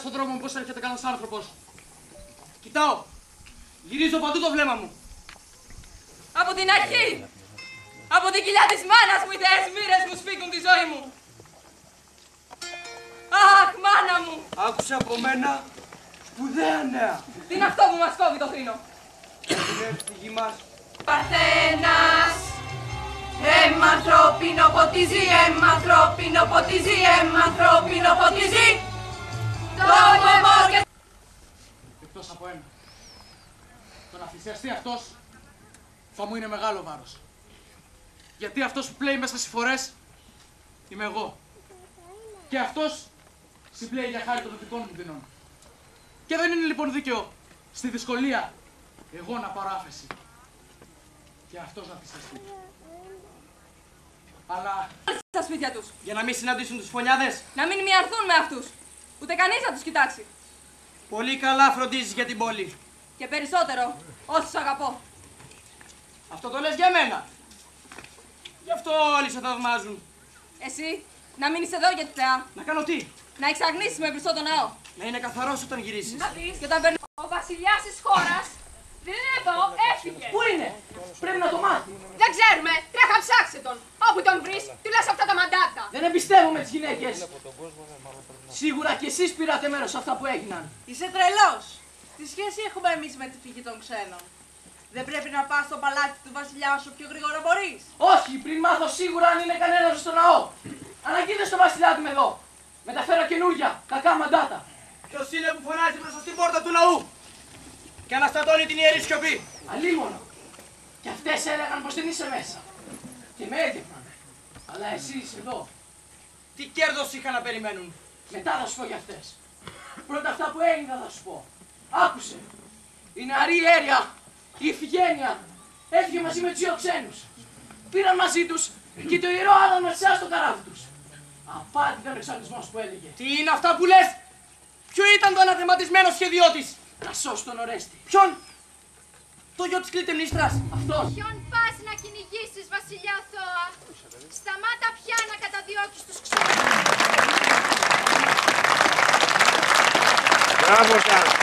στον δρόμο μου πως έρχεται κανένας άνθρωπος. Κοιτάω. Γυρίζω παντού το βλέμμα μου. Από την αρχή. Από την κοιλιά της μάνας μου οι θεές μοίρες μου σφίγγουν τη ζωή μου. Αχ, μάνα μου. Άκουσα από μένα σπουδαία νέα. Τι είναι αυτό που μας κόβει το θρήνο. Είναι στη γη μας. Παρθένας. Αίμα ανθρώπινο ποτίζει, αίμα ανθρώπινο ποτίζει, αίμα ανθρώπινο ποτίζει. Το βωμό και... Εκτός από ένα. Το να θυσιαστεί αυτός θα μου είναι μεγάλο βάρος. Γιατί αυτός που πλέει μέσα στις φορές είμαι εγώ. Και αυτός συμπλέει για χάρη των δικών μου δεινών. Και δεν είναι λοιπόν δίκαιο στη δυσκολία εγώ να πάρω άφεση. Και αυτός να θυσιαστεί. Αλλά... στα σπίτια τους. Για να μην συναντήσουν τους φωνιάδες. Να μην μοιαρθούν με αυτούς. Ούτε κανείς να τους κοιτάξει. Πολύ καλά φροντίζεις για την πόλη. Και περισσότερο, όσους αγαπώ. Αυτό το λες για μένα. Γι' αυτό όλοι σε θαυμάζουν. Εσύ, να μείνεις εδώ για τη θεά. Να κάνω τι? Να εξαγνίσεις με μπροστά τον ναό. Να είναι καθαρός όταν γυρίσεις. Να δεις. Και όταν παίρνει... Ο βασιλιάς της χώρας δεν είναι εδώ, έφυγε. Πού είναι? Πρέπει να το μάθει. Δεν ξέρουμε, τρέχα ψάξε τον. Όπου τον βρεις, του λες αυτά τα μαντάτα. Δεν εμπιστεύομαι τις γυναίκες. Σίγουρα κι εσείς πήρατε μέρος σε αυτά που έγιναν. Είσαι τρελός. Τι σχέση έχουμε εμείς με τη φυγή των ξένων. Δεν πρέπει να πας στο παλάτι του βασιλιά όσο πιο γρήγορα μπορείς. Όχι, πριν μάθω σίγουρα αν είναι κανένας στο ναό. Αναγγείλτε στο βασιλιά του εδώ. Μεταφέρω καινούρια, κακά μαντάτα. Ποιος είναι που φωνάζει μπροστά στην πόρτα του ναού και αναστατώνει την ιερή σιωπή? Αλίμονο. Κι αυτές έλεγαν πως δεν είσαι μέσα. Και με έδιωχναν. Αλλά εσύ είσαι εδώ. Τι κέρδος είχα να περιμένουν? Μετά θα σου πω για αυτές. Πρώτα αυτά που έγιναν θα σου πω. Άκουσε. Η νεαρή Έρια, η Ιφηγένεια, έφυγε μαζί με τους δύο ξένους. Πήραν μαζί τους και το ιερό Άδων Μεσσέα στο καράβι τους. Απάτη ήταν ο εξαγνισμός που έλεγε. Τι είναι αυτά που λες? Ποιο ήταν το αναθεματισμένο σχέδιό της? Να σώσει τον Ορέστη. Ποιον? Το γιο της Κλητεμνίστρας. Αυτός. Ποιον πας να κυνηγήσεις, βασιλιά Θώα? Σταμάτα πια να καταδιώκεις τους ξένους. Μπράβο σας.